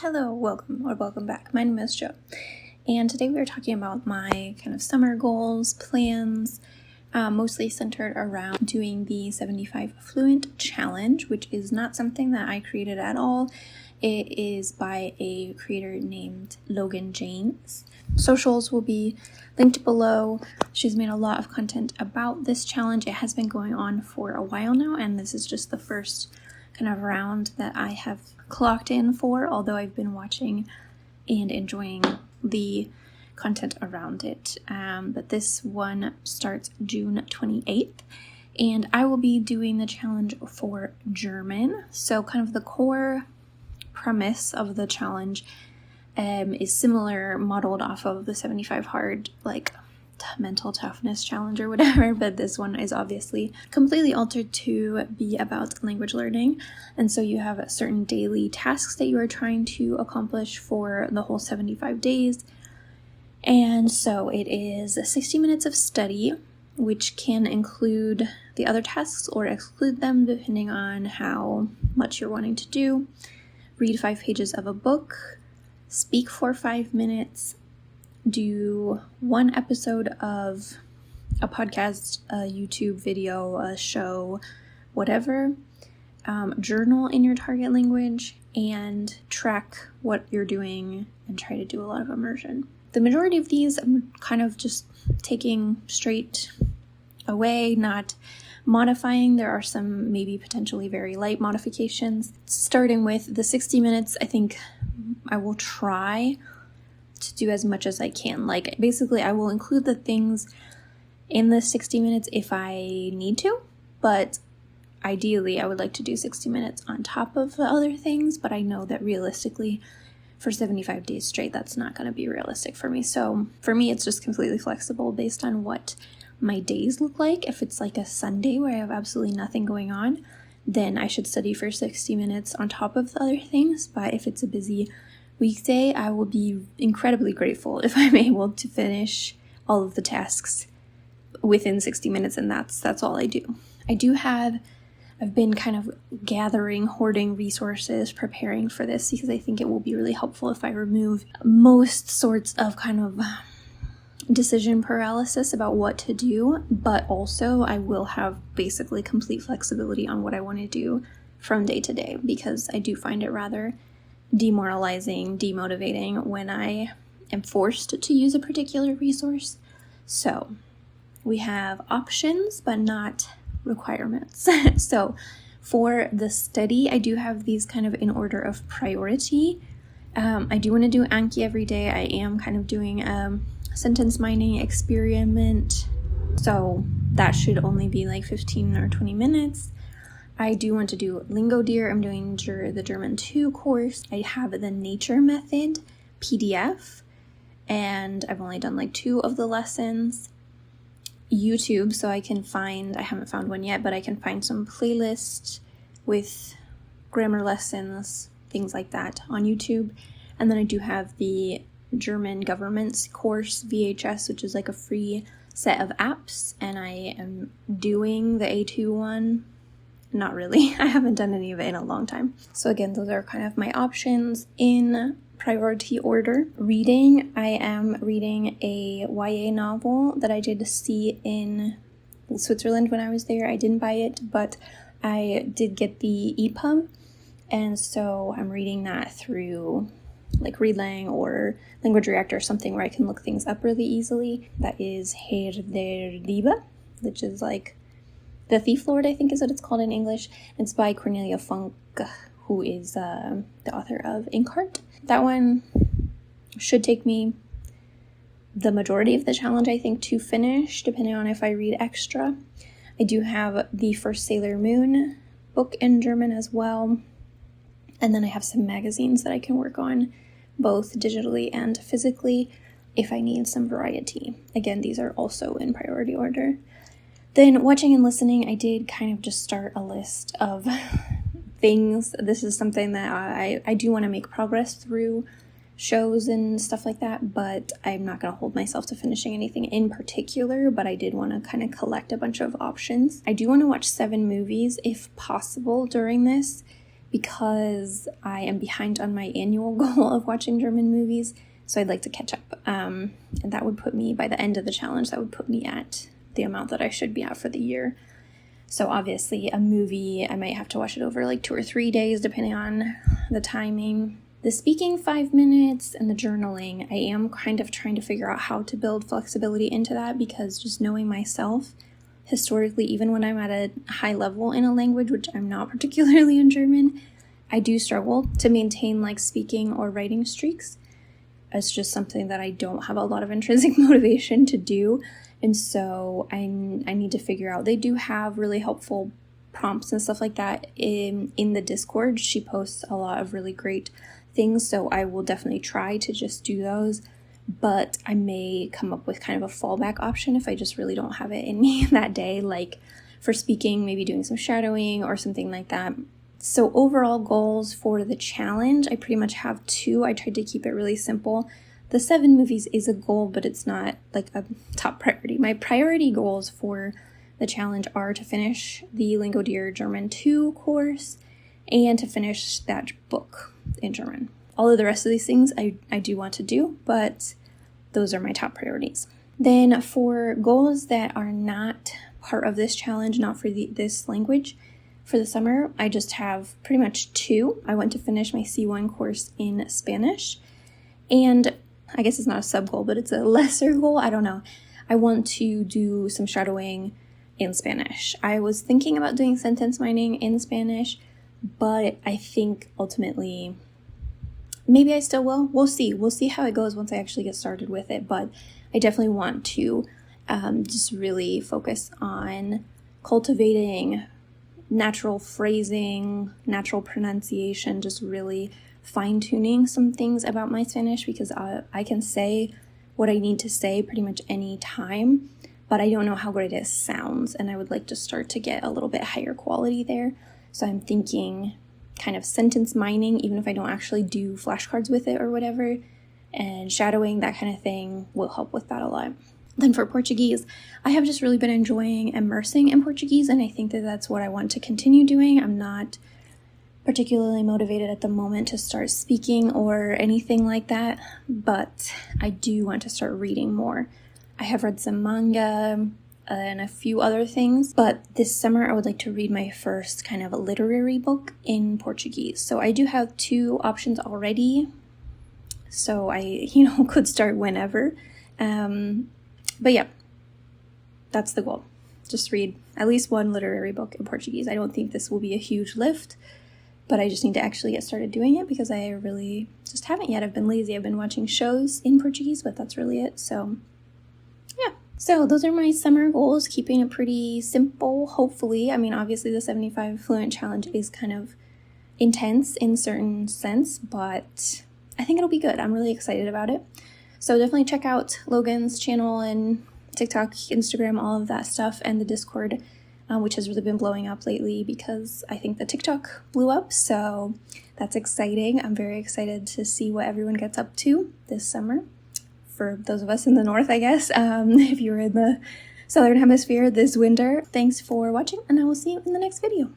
Hello, welcome back. My name is Jo, and today we are talking about my kind of summer goals, plans, mostly centered around doing the 75 Fluent Challenge, which is not something that I created at all. It is by a creator named Logan. Socials will be linked below. She's made a lot of content about this challenge. It has been going on for a while now, and this is just the first kind of round that I have clocked in for, although I've been watching and enjoying the content around it. But this one starts June 28th, and I will be doing the challenge for German. So kind of the core premise of the challenge is similar, modeled off of the 75 hard, like mental toughness challenge or whatever, but this one is obviously completely altered to be about language learning. And so you have certain daily tasks that you are trying to accomplish for the whole 75 days. And so it is 60 minutes of study, which can include the other tasks or exclude them depending on how much you're wanting to do. Read 5 pages of a book, speak for 5 minutes, do 1 episode of a podcast, a YouTube video, a show, whatever, journal in your target language, and track what you're doing and try to do a lot of immersion. The majority of these I'm kind of just taking straight away, not modifying. There are some maybe potentially very light modifications. Starting with the 60 minutes, I think I will try to do as much as I can. Like, basically, I will include the things in the 60 minutes if I need to, but ideally, I would like to do 60 minutes on top of the other things, but I know that realistically, for 75 days straight, that's not going to be realistic for me. So for me, it's just completely flexible based on what my days look like. If it's like a Sunday where I have absolutely nothing going on, then I should study for 60 minutes on top of the other things. But if it's a busy weekday, I will be incredibly grateful if I'm able to finish all of the tasks within 60 minutes, and that's all I do. I've been kind of hoarding resources, preparing for this, because I think it will be really helpful if I remove most sorts of kind of decision paralysis about what to do, but also I will have basically complete flexibility on what I want to do from day to day, because I do find it rather demoralizing, demotivating when I am forced to use a particular resource. So we have options, but not requirements. So for the study, I do have these kind of in order of priority. I do want to do Anki every day. I am kind of doing a sentence mining experiment, so that should only be like 15 or 20 minutes. I do want to do Lingo Deer. I'm doing the German 2 course. I have the Nature Method PDF, and I've only done like 2 of the lessons. YouTube, so I haven't found one yet, but I can find some playlists with grammar lessons, things like that on YouTube. And then I do have the German government's course VHS, which is like a free set of apps, and I am doing the A2 one. Not really. I haven't done any of it in a long time. So again, those are kind of my options in priority order. Reading, I am reading a YA novel that I did see in Switzerland when I was there. I didn't buy it, but I did get the EPUB, and so I'm reading that through like Readlang or Language Reactor or something where I can look things up really easily. That is Herr der Diebe, which is like The Thief Lord, I think is what it's called in English. It's by Cornelia Funk, who is the author of Inkheart. That one should take me the majority of the challenge, I think, to finish, depending on if I read extra. I do have the first Sailor Moon book in German as well. And then I have some magazines that I can work on, both digitally and physically, if I need some variety. Again, these are also in priority order. Then watching and listening, I did kind of just start a list of things. This is something that I do want to make progress through shows and stuff like that, but I'm not going to hold myself to finishing anything in particular, but I did want to kind of collect a bunch of options. I do want to watch 7 movies if possible during this, because I am behind on my annual goal of watching German movies. So I'd like to catch up. And that would put me, by the end of the challenge, that would put me at the amount that I should be at for the year. So obviously a movie, I might have to watch it over like 2 or 3 days, depending on the timing. The speaking 5 minutes and the journaling, I am kind of trying to figure out how to build flexibility into that, because just knowing myself, historically, even when I'm at a high level in a language, which I'm not particularly in German, I do struggle to maintain like speaking or writing streaks. It's just something that I don't have a lot of intrinsic motivation to do. And so I need to figure out. They do have really helpful prompts and stuff like that in the Discord. She posts a lot of really great things, so I will definitely try to just do those. But I may come up with kind of a fallback option if I just really don't have it in me that day. Like for speaking, maybe doing some shadowing or something like that. So overall goals for the challenge, I pretty much have 2. I tried to keep it really simple. The 7 movies is a goal, but it's not like a top priority. My priority goals for the challenge are to finish the Lingo Dear German 2 course and to finish that book in German. All of the rest of these things I do want to do, but those are my top priorities. Then for goals that are not part of this challenge, not for this language, for the summer, I just have pretty much 2. I want to finish my C1 course in Spanish, and I guess it's not a sub goal, but it's a lesser goal. I don't know. I want to do some shadowing in Spanish. I was thinking about doing sentence mining in Spanish, but I think ultimately maybe I still will. We'll see. We'll see how it goes once I actually get started with it. But I definitely want to just really focus on cultivating natural phrasing, natural pronunciation, just really fine-tuning some things about my Spanish, because I can say what I need to say pretty much any time, but I don't know how great it sounds, and I would like to start to get a little bit higher quality there. So I'm thinking kind of sentence mining, even if I don't actually do flashcards with it or whatever, and shadowing, that kind of thing will help with that a lot. Then for Portuguese, I have just really been enjoying immersing in Portuguese, and I think that that's what I want to continue doing. I'm not particularly motivated at the moment to start speaking or anything like that, but I do want to start reading more. I have read some manga and a few other things, but this summer I would like to read my first kind of a literary book in Portuguese. So I do have 2 options already, so I, could start whenever. But yeah, that's the goal. Just read at least 1 literary book in Portuguese. I don't think this will be a huge lift, but I just need to actually get started doing it because I really just haven't yet. I've been lazy. I've been watching shows in Portuguese, but that's really it. So yeah. So those are my summer goals, keeping it pretty simple, hopefully. I mean, obviously the 75 Fluent Challenge is kind of intense in certain sense, but I think it'll be good. I'm really excited about it. So definitely check out Logan's channel and TikTok, Instagram, all of that stuff, and the Discord, which has really been blowing up lately because I think the TikTok blew up. So that's exciting. I'm very excited to see what everyone gets up to this summer. For those of us in the north, I guess, if you're in the southern hemisphere this winter. Thanks for watching, and I will see you in the next video.